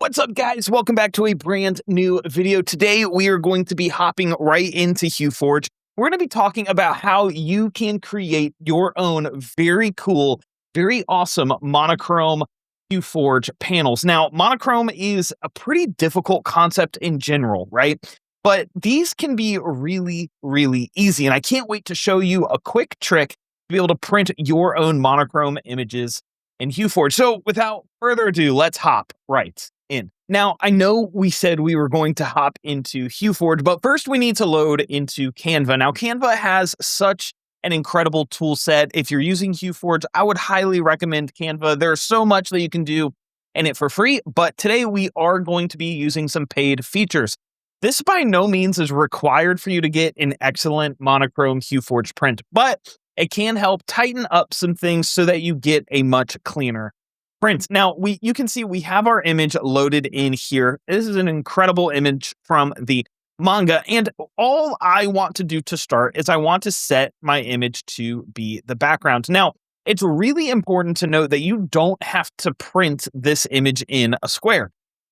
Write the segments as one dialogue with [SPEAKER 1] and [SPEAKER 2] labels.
[SPEAKER 1] What's up, guys? Welcome back to a brand new video. Today, we are going to be hopping right into HueForge. We're going to be talking about how you can create your own very cool, very awesome monochrome HueForge panels. Now, monochrome is a pretty difficult concept in general, right? But these can be really, really easy. And I can't wait to show you a quick trick to be able to print your own monochrome images in HueForge. So without further ado, let's hop right in. Now, I know we said we were going to hop into HueForge, but first we need to load into Canva. Now, Canva has such an incredible tool set. If you're using HueForge, I would highly recommend Canva. There's so much that you can do in it for free, but today we are going to be using some paid features. This by no means is required for you to get an excellent monochrome HueForge print, but it can help tighten up some things so that you get a much cleaner print. Now, you can see we have our image loaded in here. This is an incredible image from the manga, and all I want to do to start is I want to set my image to be the background. Now, it's really important to note that you don't have to print this image in a square.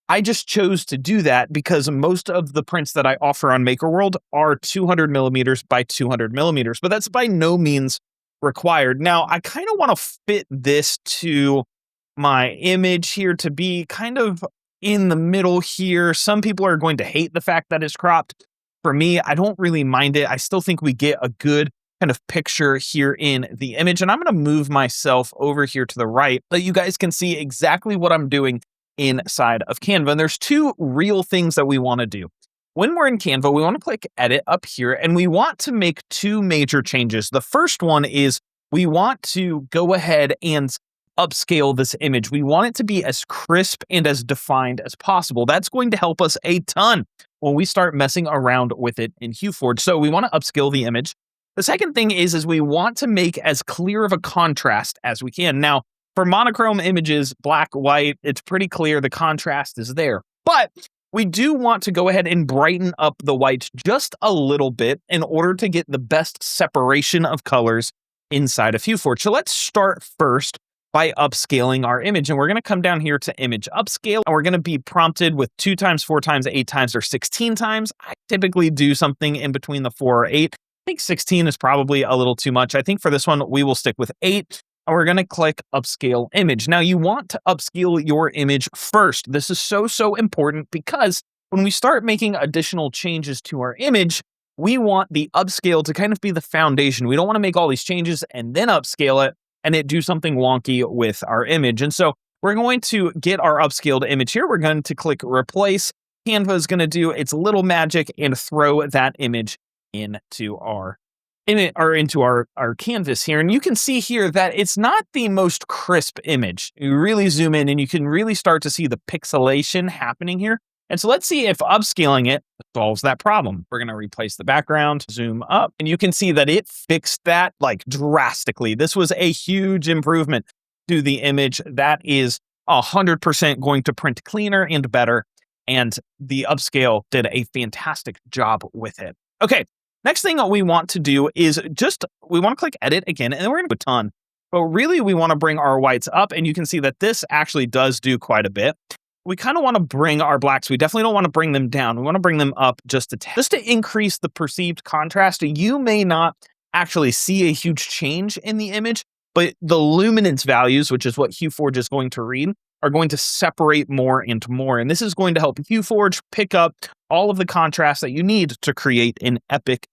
[SPEAKER 1] I just chose to do that because most of the prints that I offer on MakerWorld are 200 millimeters by 200 millimeters, but that's by no means required. Now, I kind of want to fit this to my image here to be kind of in the middle here. Some people are going to hate the fact that it's cropped. For me, I don't really mind it. I still think we get a good kind of picture here in the image, and I'm going to move myself over here to the right so you guys can see exactly what I'm doing inside of Canva. And there's two real things that we want to do. When we're in Canva, we want to click edit up here, and we want to make two major changes. The first one is we want to go ahead and upscale this image. We want it to be as crisp and as defined as possible. That's going to help us a ton when we start messing around with it in HueForge. So we want to upscale the image. The second thing is we want to make as clear of a contrast as we can. Now, for monochrome images, black, white, it's pretty clear the contrast is there. But we do want to go ahead and brighten up the whites just a little bit in order to get the best separation of colors inside of HueForge. So let's start first by upscaling our image. And we're going to come down here to image upscale, and we're going to be prompted with 2 times, 4 times, 8 times, or 16 times. I typically do something in between the 4 or 8. I think 16 is probably a little too much. I think for this one, we will stick with 8. And we're going to click upscale image. Now, you want to upscale your image first. This is so important because when we start making additional changes to our image, we want the upscale to kind of be the foundation. We don't want to make all these changes and then upscale it and it do something wonky with our image. And so we're going to get our upscaled image here. We're going to click replace. Canva is going to do its little magic and throw that image into our canvas here. And you can see here that it's not the most crisp image. You really zoom in and you can really start to see the pixelation happening here. And so let's see if upscaling it solves that problem. We're going to replace the background, zoom up, and you can see that it fixed that like drastically. This was a huge improvement to the image. That is 100% going to print cleaner and better. And the upscale did a fantastic job with it. Okay. Next thing that we want to do is we want to click edit again, and then we're going to go ton. But really, we want to bring our whites up, and you can see that this actually does do quite a bit. We kind of want to bring our blacks. We definitely don't want to bring them down. We want to bring them up just to increase the perceived contrast. You may not actually see a huge change in the image, but the luminance values, which is what HueForge is going to read, are going to separate more and more. And this is going to help HueForge pick up all of the contrast that you need to create an epic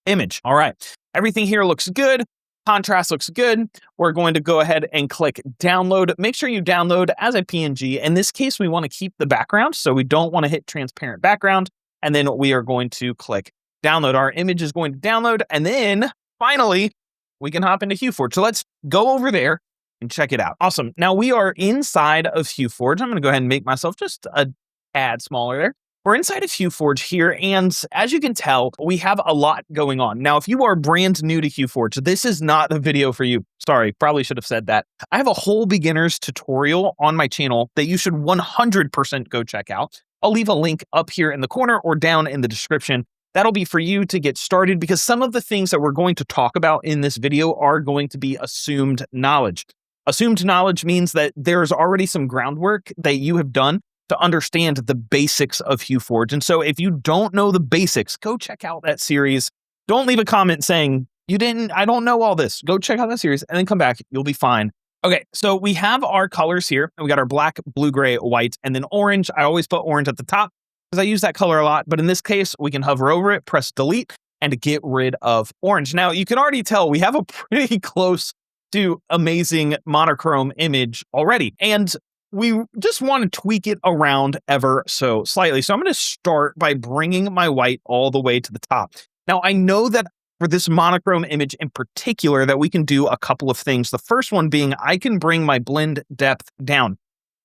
[SPEAKER 1] image. All right, everything here looks good. Contrast looks good. We're going to go ahead and click download. Make sure you download as a PNG. In this case, we want to keep the background, so we don't want to hit transparent background. And then we are going to click download. Our image is going to download, and then finally, we can hop into HueForge. So let's go over there and check it out. Awesome. Now we are inside of HueForge. I'm going to go ahead and make myself just a tad smaller there. We're inside of HueForge here, and as you can tell, we have a lot going on. Now, if you are brand new to HueForge, this is not the video for you. Sorry, probably should have said that. I have a whole beginner's tutorial on my channel that you should 100% go check out. I'll leave a link up here in the corner or down in the description. That'll be for you to get started because some of the things that we're going to talk about in this video are going to be assumed knowledge. Assumed knowledge means that there's already some groundwork that you have done to understand the basics of HueForge. And so if you don't know the basics, go check out that series. Don't leave a comment saying, I don't know all this. Go check out that series and then come back. You'll be fine. Okay, so we have our colors here. We got our black, blue, gray, white, and then orange. I always put orange at the top because I use that color a lot. But in this case, we can hover over it, press delete, and get rid of orange. Now, you can already tell we have a pretty close to amazing monochrome image already. And we just want to tweak it around ever so slightly. So I'm going to start by bringing my white all the way to the top. Now, I know that for this monochrome image in particular that we can do a couple of things. The first one being I can bring my blend depth down.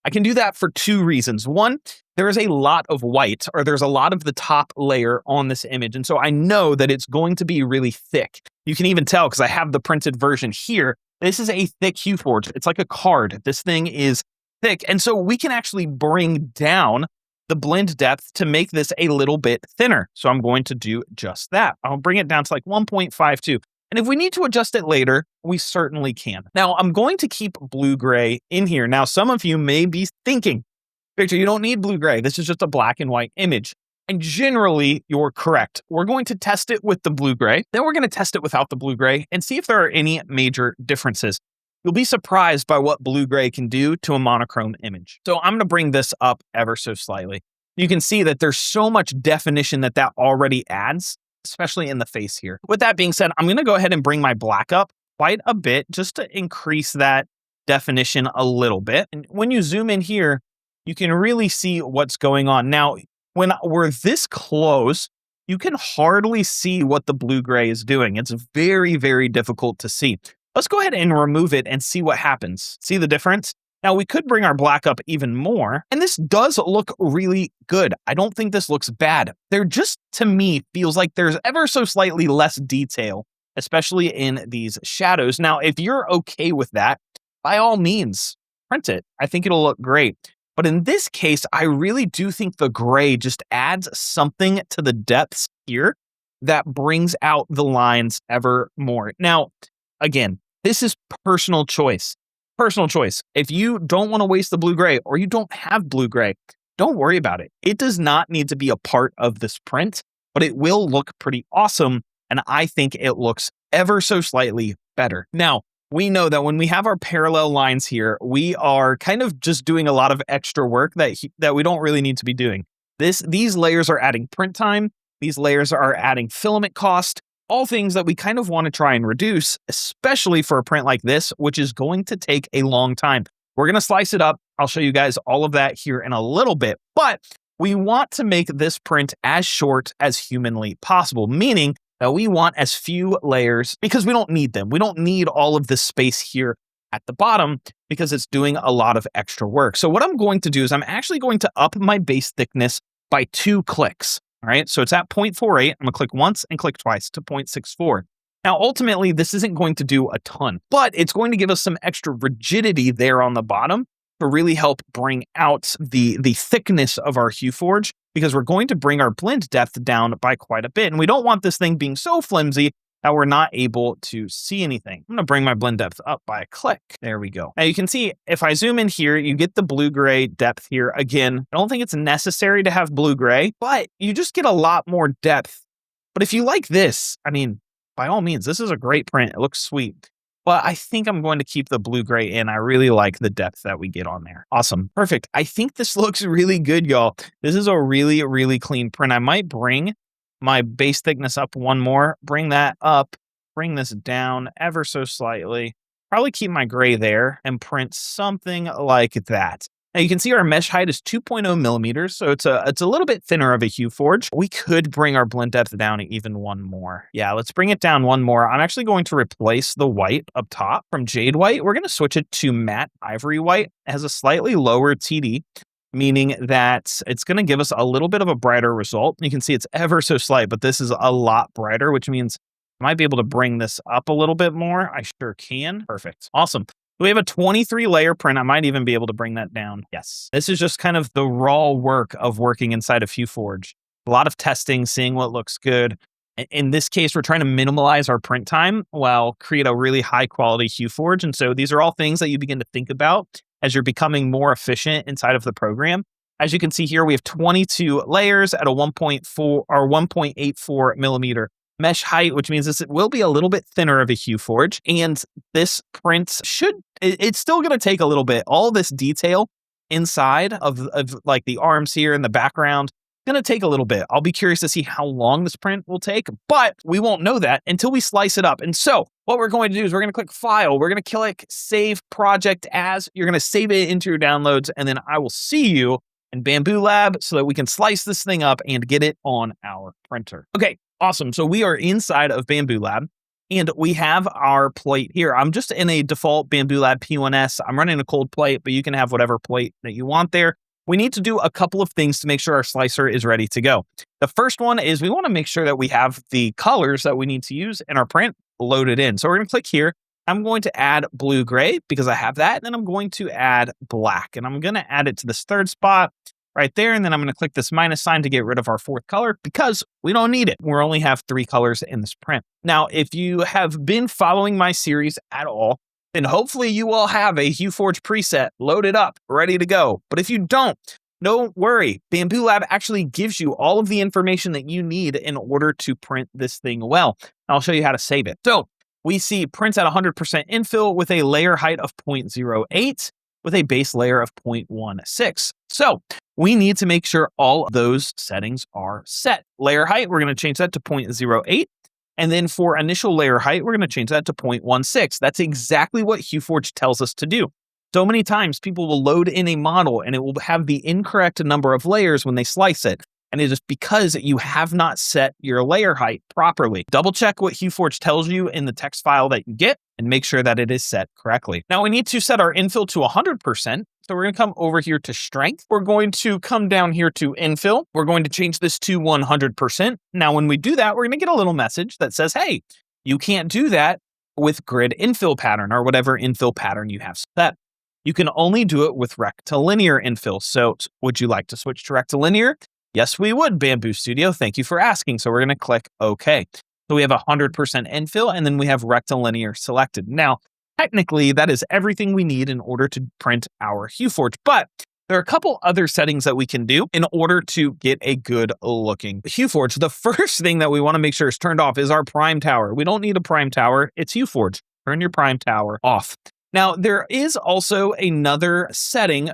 [SPEAKER 1] I can do that for two reasons. One, there is a lot of white, or there's a lot of the top layer on this image. And so I know that it's going to be really thick. You can even tell because I have the printed version here. This is a thick HueForge. It's like a card. This thing is thick. And so we can actually bring down the blend depth to make this a little bit thinner. So I'm going to do just that. I'll bring it down to like 1.52. And if we need to adjust it later, we certainly can. Now I'm going to keep blue-gray in here. Now, some of you may be thinking, Victor, you don't need blue-gray. This is just a black and white image. And generally, you're correct. We're going to test it with the blue-gray. Then we're going to test it without the blue-gray and see if there are any major differences. You'll be surprised by what blue-gray can do to a monochrome image. So I'm going to bring this up ever so slightly. You can see that there's so much definition that already adds, especially in the face here. With that being said, I'm going to go ahead and bring my black up quite a bit just to increase that definition a little bit. And when you zoom in here, you can really see what's going on. Now, when we're this close, you can hardly see what the blue-gray is doing. It's very, very difficult to see. Let's go ahead and remove it and see what happens. See the difference? Now, we could bring our black up even more, and this does look really good. I don't think this looks bad. There just, to me, feels like there's ever so slightly less detail, especially in these shadows. Now, if you're okay with that, by all means, print it. I think it'll look great. But in this case, I really do think the gray just adds something to the depths here that brings out the lines ever more. Now, again, this is personal choice. Personal choice. If you don't want to waste the blue-gray or you don't have blue-gray, don't worry about it. It does not need to be a part of this print, but it will look pretty awesome. And I think it looks ever so slightly better. Now, we know that when we have our parallel lines here, we are kind of just doing a lot of extra work that we don't really need to be doing. These layers are adding print time. These layers are adding filament cost. All things that we kind of want to try and reduce, especially for a print like this, which is going to take a long time. We're going to slice it up. I'll show you guys all of that here in a little bit, but we want to make this print as short as humanly possible, meaning that we want as few layers because we don't need them. We don't need all of this space here at the bottom because it's doing a lot of extra work. So what I'm going to do is I'm actually going to up my base thickness by 2 clicks. All right, so it's at 0.48. I'm gonna click once and click twice to 0.64. Now, ultimately, this isn't going to do a ton, but it's going to give us some extra rigidity there on the bottom to really help bring out the thickness of our HueForge because we're going to bring our blend depth down by quite a bit. And we don't want this thing being so flimsy that we're not able to see anything. I'm gonna bring my blend depth up by a click. There we go. Now you can see if I zoom in here, you get the blue-gray depth here. Again, I don't think it's necessary to have blue-gray, but you just get a lot more depth. But if you like this, I mean, by all means, this is a great print. It looks sweet. But I think I'm going to keep the blue-gray in. I really like the depth that we get on there. Awesome. Perfect. I think this looks really good, y'all. This is a really, really clean print. I might bring my base thickness up one more, bring that up, bring this down ever so slightly, probably keep my gray there and print something like that. Now you can see our mesh height is 2.0 millimeters, so it's a little bit thinner of a HueForge. We could bring our blend depth down even one more. Yeah, let's bring it down one more. I'm actually going to replace the white up top from jade white. We're going to switch it to matte ivory white. It has a slightly lower TD, meaning that it's going to give us a little bit of a brighter result. You can see it's ever so slight, but this is a lot brighter, which means I might be able to bring this up a little bit more. I sure can. Perfect. Awesome. We have a 23 layer print. I might even be able to bring that down. Yes. This is just kind of the raw work of working inside of HueForge. A lot of testing, seeing what looks good. In this case, we're trying to minimize our print time while create a really high quality HueForge. And so these are all things that you begin to think about as you're becoming more efficient inside of the program. As you can see here, we have 22 layers at a 1.4 or 1.84 millimeter mesh height, which means this will be a little bit thinner of a HueForge. And this print it's still going to take a little bit. All this detail inside of like the arms here in the background, going to take a little bit. I'll be curious to see how long this print will take, but we won't know that until we slice it up. And so what we're going to do is we're going to click File. We're going to click Save Project As. You're going to save it into your downloads, and then I will see you in Bambu Lab so that we can slice this thing up and get it on our printer. Okay, awesome. So we are inside of Bambu Lab, and we have our plate here. I'm just in a default Bambu Lab P1S. I'm running a cold plate, but you can have whatever plate that you want there. We need to do a couple of things to make sure our slicer is ready to go. The first one is we want to make sure that we have the colors that we need to use in our print loaded in. So we're going to click here. I'm going to add blue-gray because I have that. And then I'm going to add black. And I'm going to add it to this third spot right there. And then I'm going to click this minus sign to get rid of our fourth color because we don't need it. We only have 3 colors in this print. Now, if you have been following my series at all, then hopefully you will have a HueForge preset loaded up, ready to go. But if you don't worry. Bambu Lab actually gives you all of the information that you need in order to print this thing well. I'll show you how to save it. So we see prints at 100% infill with a layer height of 0.08 with a base layer of 0.16. So we need to make sure all of those settings are set. Layer height, we're going to change that to 0.08. And then for initial layer height, we're going to change that to 0.16. That's exactly what HueForge tells us to do. So many times people will load in a model and it will have the incorrect number of layers when they slice it. And it is because you have not set your layer height properly. Double check what HueForge tells you in the text file that you get and make sure that it is set correctly. Now we need to set our infill to 100%. So we're going to come over here to strength. We're going to come down here to infill. We're going to change this to 100%. Now, when we do that, we're going to get a little message that says, hey, you can't do that with grid infill pattern or whatever infill pattern you have set. You can only do it with rectilinear infill. So would you like to switch to rectilinear? Yes, we would, Bambu Studio. Thank you for asking. So we're going to click OK. So we have 100% infill, and then we have rectilinear selected. Now, technically, that is everything we need in order to print our HueForge, but there are a couple other settings that we can do in order to get a good looking HueForge. The first thing that we want to make sure is turned off is our prime tower. We don't need a prime tower. It's HueForge. Turn your prime tower off. Now, there is also another setting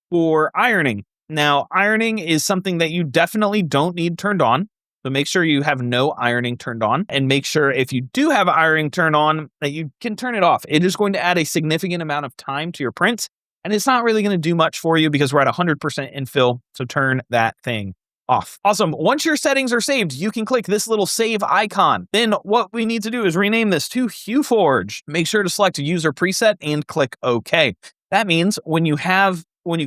[SPEAKER 1] for ironing. Now, ironing is something that you definitely don't need turned on. So make sure you have no ironing turned on, and make sure if you do have ironing turned on that you can turn it off. It is going to add a significant amount of time to your print, and it's not really going to do much for you because we're at 100% infill. So turn that thing off. Awesome. Once your settings are saved, you can click this little save icon. Then what we need to do is rename this to HueForge. Make sure to select user preset and click OK. That means when you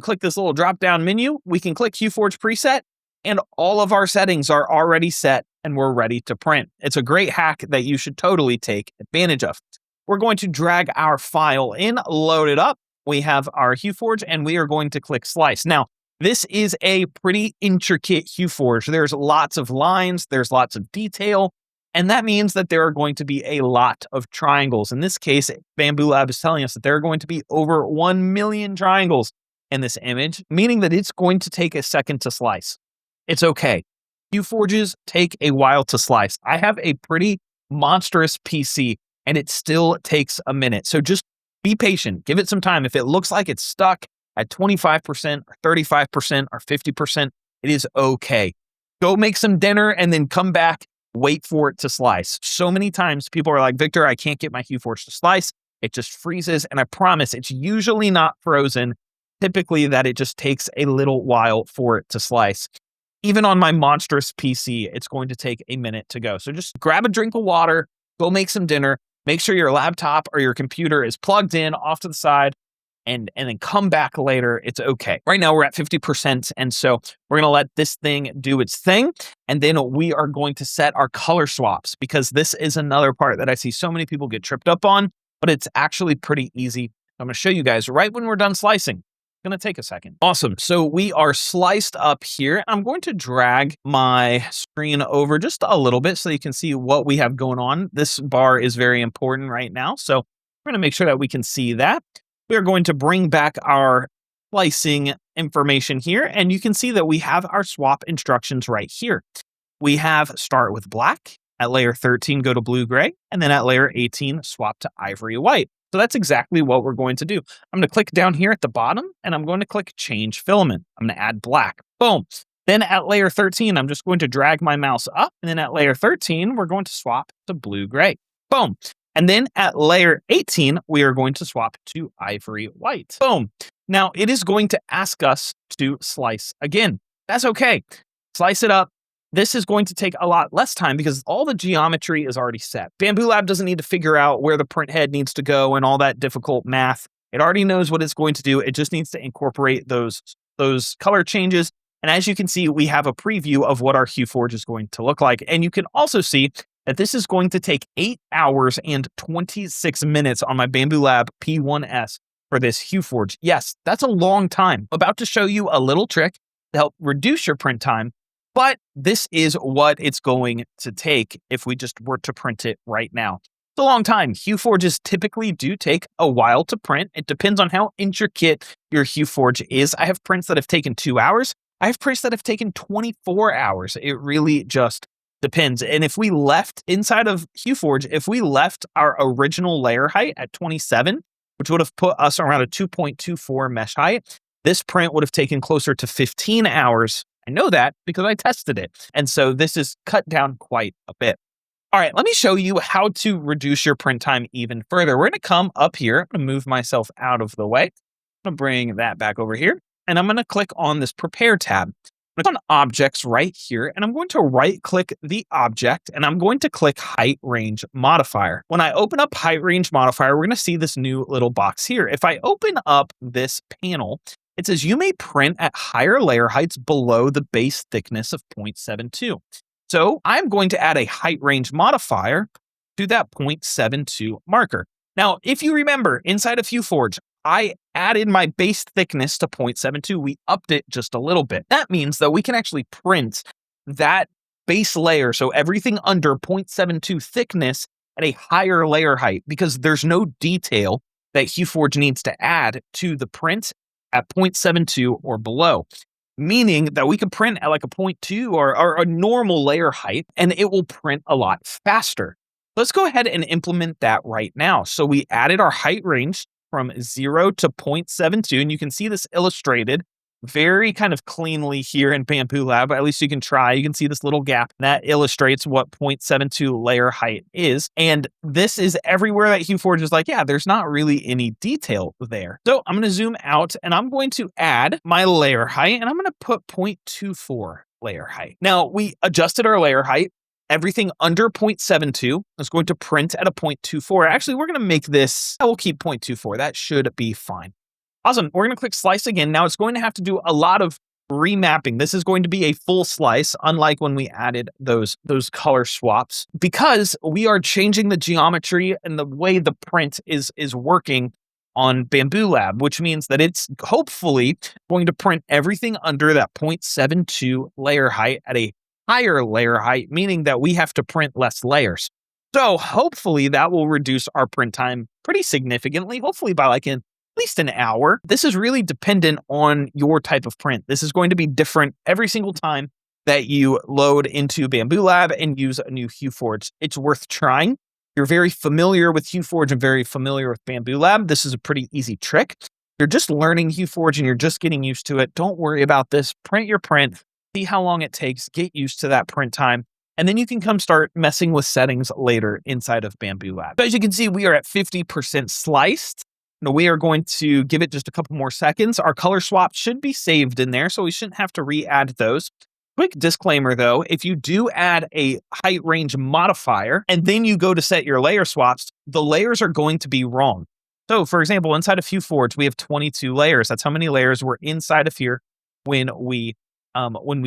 [SPEAKER 1] click this little drop-down menu, we can click HueForge preset, and all of our settings are already set and we're ready to print. It's a great hack that you should totally take advantage of. We're going to drag our file in, load it up. We have our HueForge, and we are going to click slice. Now, this is a pretty intricate HueForge. There's lots of lines, there's lots of detail, and that means that there are going to be a lot of triangles. In this case, Bambu Lab is telling us that there are going to be over 1 million triangles in this image, meaning that it's going to take a second to slice. It's okay. HueForges take a while to slice. I have a pretty monstrous PC, and it still takes a minute. So just be patient. Give it some time. If it looks like it's stuck at 25% or 35% or 50%, it is okay. Go make some dinner and then come back, wait for it to slice. So many times people are like, Victor, I can't get my HueForge to slice. It just freezes. And I promise it's usually not frozen. Typically that it just takes a little while for it to slice. Even on my monstrous PC, it's going to take a minute to go. So just grab a drink of water, go make some dinner, make sure your laptop or your computer is plugged in off to the side, and then come back later. It's okay. Right now we're at 50%. And so we're going to let this thing do its thing. And then we are going to set our color swaps, because this is another part that I see so many people get tripped up on, but it's actually pretty easy. I'm going to show you guys right when we're done slicing. Going to take a second. Awesome. So we are sliced up here. I'm going to drag my screen over just a little bit so you can see what we have going on. This bar is very important right now. So we're going to make sure that we can see that. We are going to bring back our splicing information here, and you can see that we have our swap instructions right here. We have start with black, at layer 13 go to blue gray, and then at layer 18 swap to ivory white. So that's exactly what we're going to do. I'm going to click down here at the bottom, and I'm going to click change filament. I'm going to add black. Boom. Then at layer 13, I'm just going to drag my mouse up, and then at layer 13, we're going to swap to blue gray. Boom. And then at layer 18, we are going to swap to ivory white. Boom. Now it is going to ask us to slice again. That's okay. Slice it up. This is going to take a lot less time because all the geometry is already set. Bambu Lab doesn't need to figure out where the print head needs to go and all that difficult math. It already knows what it's going to do. It just needs to incorporate those color changes. And as you can see, we have a preview of what our HueForge is going to look like. And you can also see that this is going to take 8 hours and 26 minutes on my Bambu Lab P1S for this HueForge. Yes, that's a long time. I'm about to show you a little trick to help reduce your print time, but this is what it's going to take if we just were to print it right now. It's a long time. HueForges typically do take a while to print. It depends on how intricate your HueForge is. I have prints that have taken 2 hours. I have prints that have taken 24 hours. It really just depends. And if we left inside of HueForge, if we left our original layer height at 27, which would have put us around a 2.24 mesh height, this print would have taken closer to 15 hours. I know that because I tested it. And so this is cut down quite a bit. All right, let me show you how to reduce your print time even further. We're going to come up here. I'm going to move myself out of the way. I'm going to bring that back over here. And I'm going to click on this Prepare tab. I'm going to click on Objects right here, and I'm going to right-click the object, and I'm going to click Height Range Modifier. When I open up Height Range Modifier, we're going to see this new little box here. If I open up this panel, it says you may print at higher layer heights below the base thickness of 0.72. So I'm going to add a Height Range Modifier to that 0.72 marker. Now, if you remember, inside of HueForge, I added my base thickness to 0.72. We upped it just a little bit. That means that we can actually print that base layer, so everything under 0.72 thickness, at a higher layer height because there's no detail that HueForge needs to add to the print at 0.72 or below, meaning that we can print at like a 0.2 or a normal layer height, and it will print a lot faster. Let's go ahead and implement that right now. So we added our height range from 0 to 0.72, and you can see this illustrated very kind of cleanly here in Bambu Lab. At least you can try. You can see this little gap that illustrates what 0.72 layer height is. And this is everywhere that HueForge is like, yeah, there's not really any detail there. So I'm going to zoom out, and I'm going to add my layer height, and I'm going to put 0.24 layer height. Now, we adjusted our layer height. Everything under 0.72 is going to print at a 0.24. Actually, we're going to make this, I will keep 0.24. That should be fine. Awesome. We're going to click slice again. Now it's going to have to do a lot of remapping. This is going to be a full slice, unlike when we added those color swaps, because we are changing the geometry and the way the print is working on Bambu Lab, which means that it's hopefully going to print everything under that 0.72 layer height at a higher layer height, meaning that we have to print less layers. So hopefully that will reduce our print time pretty significantly, hopefully by like at least an hour. This is really dependent on your type of print. This is going to be different every single time that you load into Bambu Lab and use a new HueForge. It's worth trying. If you're very familiar with HueForge and very familiar with Bambu Lab, this is a pretty easy trick. If you're just learning HueForge and you're just getting used to it, don't worry about this. Print your print. See how long it takes, get used to that print time, and then you can come start messing with settings later inside of Bambu Lab. So as you can see, we are at 50% sliced. Now we are going to give it just a couple more seconds. Our color swap should be saved in there, so we shouldn't have to re-add those. Quick disclaimer though, if you do add a height range modifier and then you go to set your layer swaps, the layers are going to be wrong. So for example, inside of HueForge, we have 22 layers. That's how many layers were inside of here when we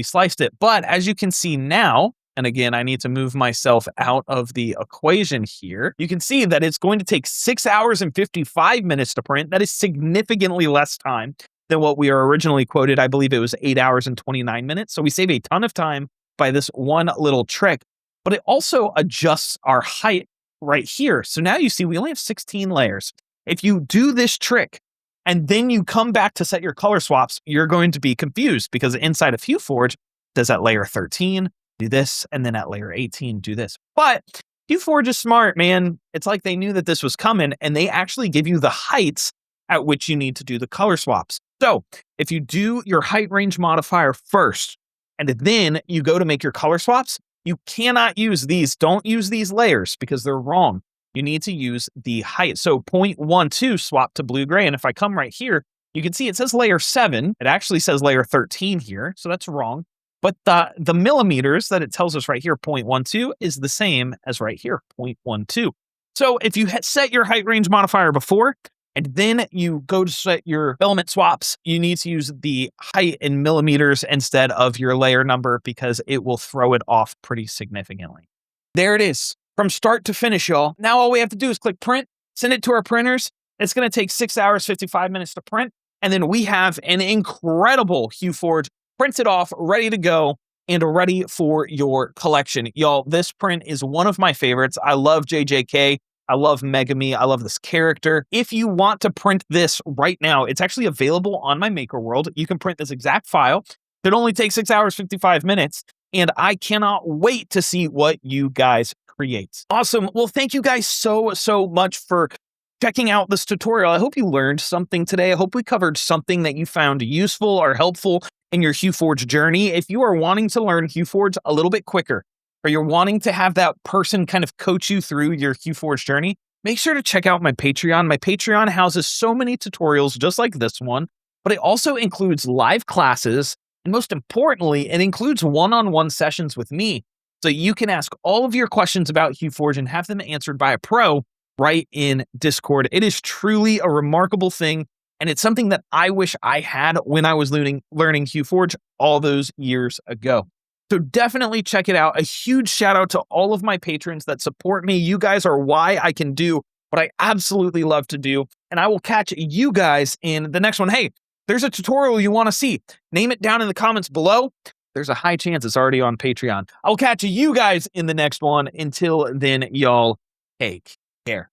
[SPEAKER 1] sliced it. But as you can see now, and again, I need to move myself out of the equation here, you can see that it's going to take 6 hours and 55 minutes to print. That is significantly less time than what we are originally quoted. I believe it was 8 hours and 29 minutes. So we save a ton of time by this one little trick, but it also adjusts our height right here. So now you see we only have 16 layers. If you do this trick and then you come back to set your color swaps, you're going to be confused because inside of HueForge, it does at layer 13, do this, and then at layer 18, do this. But HueForge is smart, man. It's like they knew that this was coming, and they actually give you the heights at which you need to do the color swaps. So if you do your height range modifier first, and then you go to make your color swaps, you cannot use these. Don't use these layers because they're wrong. You need to use the height. So 0.12 swap to blue gray. And if I come right here, you can see it says layer 7. It actually says layer 13 here. So that's wrong. But the millimeters that it tells us right here, 0.12, is the same as right here, 0.12. So if you set your height range modifier before, and then you go to set your filament swaps, you need to use the height in millimeters instead of your layer number because it will throw it off pretty significantly. There it is. From start to finish, y'all. Now all we have to do is click print, send it to our printers. It's going to take 6 hours, 55 minutes to print. And then we have an incredible HueForge printed off, ready to go, and ready for your collection. Y'all, this print is one of my favorites. I love JJK. I love Megami. I love this character. If you want to print this right now, it's actually available on my Maker World. You can print this exact file. It only takes 6 hours, 55 minutes. And I cannot wait to see what you guys create. Awesome. Well, thank you guys so much for checking out this tutorial. I hope you learned something today. I hope we covered something that you found useful or helpful in your HueForge journey. If you are wanting to learn HueForge a little bit quicker, or you're wanting to have that person kind of coach you through your HueForge journey, make sure to check out my Patreon. My Patreon houses so many tutorials just like this one, but it also includes live classes. And most importantly, it includes one-on-one sessions with me. So you can ask all of your questions about HueForge and have them answered by a pro right in Discord. It is truly a remarkable thing. And it's something that I wish I had when I was learning HueForge all those years ago. So definitely check it out. A huge shout out to all of my patrons that support me. You guys are why I can do what I absolutely love to do. And I will catch you guys in the next one. Hey, there's a tutorial you want to see. Name it down in the comments below. There's a high chance it's already on Patreon. I'll catch you guys in the next one. Until then, y'all, take care.